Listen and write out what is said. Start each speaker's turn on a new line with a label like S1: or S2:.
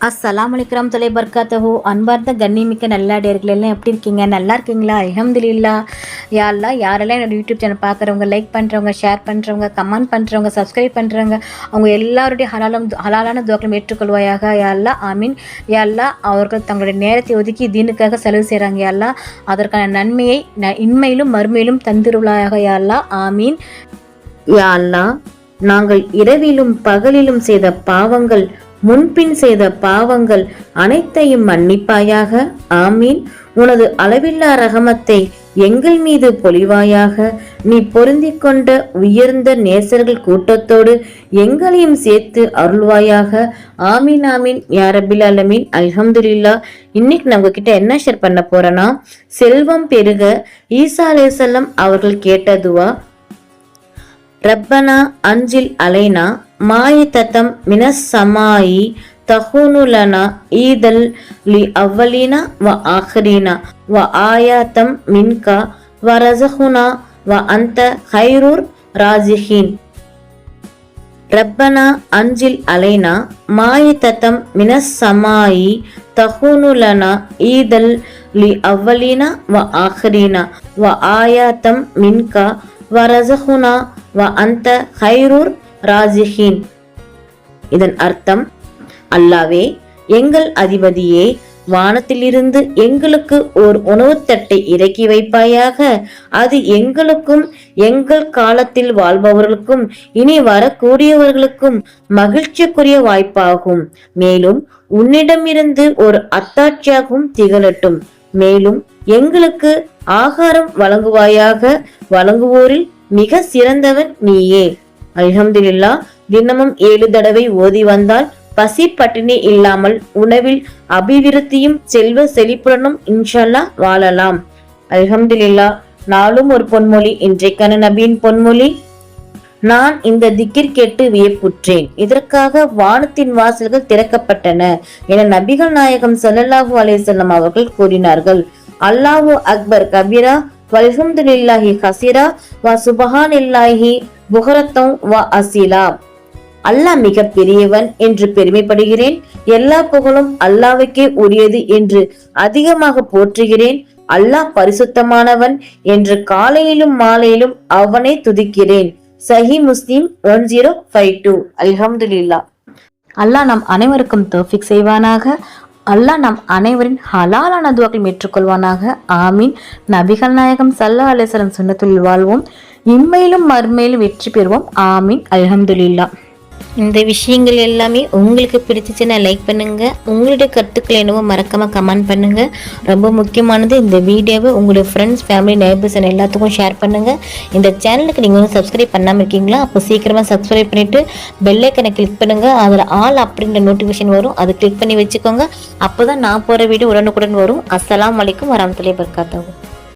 S1: அஸ்ஸலாமு அலைக்கும் தொலை பர்காத்தஹு. அன்பார்ந்த கண்ணிமிக்க நல்லாடியர்கள் எல்லாம் எப்படி இருக்கீங்க? நல்லா இருக்கீங்களா? அல்ஹம்துலில்லாஹ். யா அல்லாஹ், யாரெல்லாம் என்னோட யூடியூப் சேனல் பார்க்குறவங்க, லைக் பண்ணுறவங்க, ஷேர் பண்ணுறவங்க, கமெண்ட் பண்ணுறவங்க, சப்ஸ்கிரைப் பண்ணுறவங்க, அவங்க எல்லாருடைய ஹலாலான துவாக்களும் ஏற்றுக்கொள்வாயாக. யா அல்லாஹ், ஆமீன். யா அல்லாஹ், அவர்கள் தங்களுடைய நேரத்தை ஒதுக்கி தீனுக்காக செலவு செய்கிறாங்க. யா அல்லாஹ், அதற்கான நன்மையை இன்மையிலும் மறுமையிலும் தந்திருளாயாக. யா அல்லாஹ், ஆமீன். யா அல்லாஹ், நாங்கள் இரவிலும் பகலிலும் செய்த பாவங்கள், முன்பின் செய்த பாவங்கள் அனைத்தையும் மன்னிப்பாயாக. ஆமீன். உனது அளவில்லா ரஹமத்தை எங்கள் மீது பொழிவாயாக. நீ பொருந்திக் கொண்ட உயர்ந்த நேசர்கள் கூட்டத்தோடு எங்களையும் சேர்த்து அருள்வாயாக. ஆமீன் ஆமீன் யா ரப்பில் ஆலமீன். அல்ஹம்துலில்லாஹ். இன்னைக்கு நம்ம கிட்ட என்ன ஷேர் பண்ண போறேன்னா, செல்வம் பெருக ஈசா அலைஹிஸ்ஸலாம் அவர்கள் கேட்ட துவா, ரப்பனா அன்ஜில் அலைனா மாயிதத்தம் மினஸ் சமாயி தஹூனுலனா ஈதல் லி அவ்வலீனா வ ஆஹிரீனா வ ஆயாத்தம் மின்கா வ ரஸகுனா வ அந்த ஹைருர் ராஜிஹீன். ரப்பனா அன்ஜில் அலைனா மாயிதத்தம் மினஸ் சமாயி தஹூனுலனா ஈதல் லி அவ்வலீனா வ ஆஹிரீனா வ ஆயாத்தம் மின்கா வ ரஸகுனா வ அந்த ஹைருர் ராஜிஹீன். இதன் அர்த்தம், அல்லாவே, எங்கள் அதிபதியே, வானத்திலிருந்து எங்களுக்கு ஓர் உணவுத்தட்டை இறக்கி வைப்பாயாக. அது எங்களுக்கும் எங்கள் காலத்தில் வாழ்பவர்களுக்கும் இனி வரக்கூடியவர்களுக்கும் மகிழ்ச்சிக்குரிய வாய்ப்பாகும். மேலும் உன்னிடமிருந்து ஒரு அத்தாட்சியாகவும் திகழட்டும். மேலும் எங்களுக்கு ஆகாரம் வழங்குவாயாக. வழங்குவோரில் மிக சிறந்தவன் நீயே. அல்ஹம்துலில்லாஹ். தினமும் 7 தடவை ஓதி வந்தால் பசி பட்டினி இல்லாமல் உணவில் அபிவிருத்தியும் செல்வ செழிப்புடனும் இன்ஷா அல்லாஹ் வாழலாம். அல்ஹம்துலில்லாஹ். நாளும் ஒரு பொன்மொழி. இன்றைக்கான நபியின் பொன்மொழி, நான் இந்த திக்கிர் கேட்டு வியப்புற்றேன், இதற்காக வானத்தின் வாசல்கள் திறக்கப்பட்டன என நபிகள் நாயகம் ஸல்லல்லாஹு அலைஹி வஸல்லம் அவர்கள் கூறினார்கள். அல்லாஹு அக்பர் கபீரா வல்ஹம்துலில்லாஹி கஸீரா வ சுப்ஹானல்லாஹி புஹரத்தம் வ அசீலா. அல்லாஹ் மிக பெரியவன் என்று பெருமைப்படுகிறேன். எல்லா புகழும் அல்லாஹ்வுக்கே உரியது என்று அதிகமாக போற்றுகிறேன். அல்லாஹ் பரிசுத்தமானவன் என்று காலையிலும் மாலையிலும் அவனை துதிக்கிறேன். சஹி முஸ்லிம் 1052. அல்ஹம்துலில்லாஹ். அல்லாஹ் நம் அனைவருக்கும் தௌஃபீக் செய்வானாக. அல்லாஹ் நம் அனைவரின் ஹலாலான துவாக்களை ஏற்றுக்கொள்வானாக. ஆமீன். நபிகள் நாயகம் ஸல்லல்லாஹு அலைஹி வஸல்லம் சுன்னத்துல் வாழ்வோம், இம்மையிலும் மறுமையிலும் வெற்றி பெறுவோம். ஆமீன். அல்ஹம்துலில்லாஹ். இந்த விஷயங்கள் எல்லாமே உங்களுக்கு பிடிச்சிச்சுன்னா லைக் பண்ணுங்க. உங்களுடைய கருத்துக்கள் என்னவோ மறக்காம கமெண்ட் பண்ணுங்க. ரொம்ப முக்கியமானது, இந்த வீடியோவை உங்களுடைய ஃப்ரெண்ட்ஸ், ஃபேமிலி, நெய்பர்ஸ் எல்லாத்துக்கும் ஷேர் பண்ணுங்க. இந்த சேனலுக்கு நீங்கள் வந்து சப்ஸ்கிரைப் பண்ணாமல் இருக்கீங்களா? அப்போ சீக்கிரமாக சப்ஸ்கிரைப் பண்ணிட்டு பெல் ஐக்கனை கிளிக் பண்ணுங்க. அதில் ஆல் அப்படின்ற நோட்டிஃபிகேஷன் வரும், அதை கிளிக் பண்ணி வச்சுக்கோங்க. அப்போதான் நான் போகிற வீடியோ உடனுக்குடன் வரும். அஸ்ஸலாமு அலைக்கும் வரஹ்மத்துல்லாஹி வபரகாத்துஹு.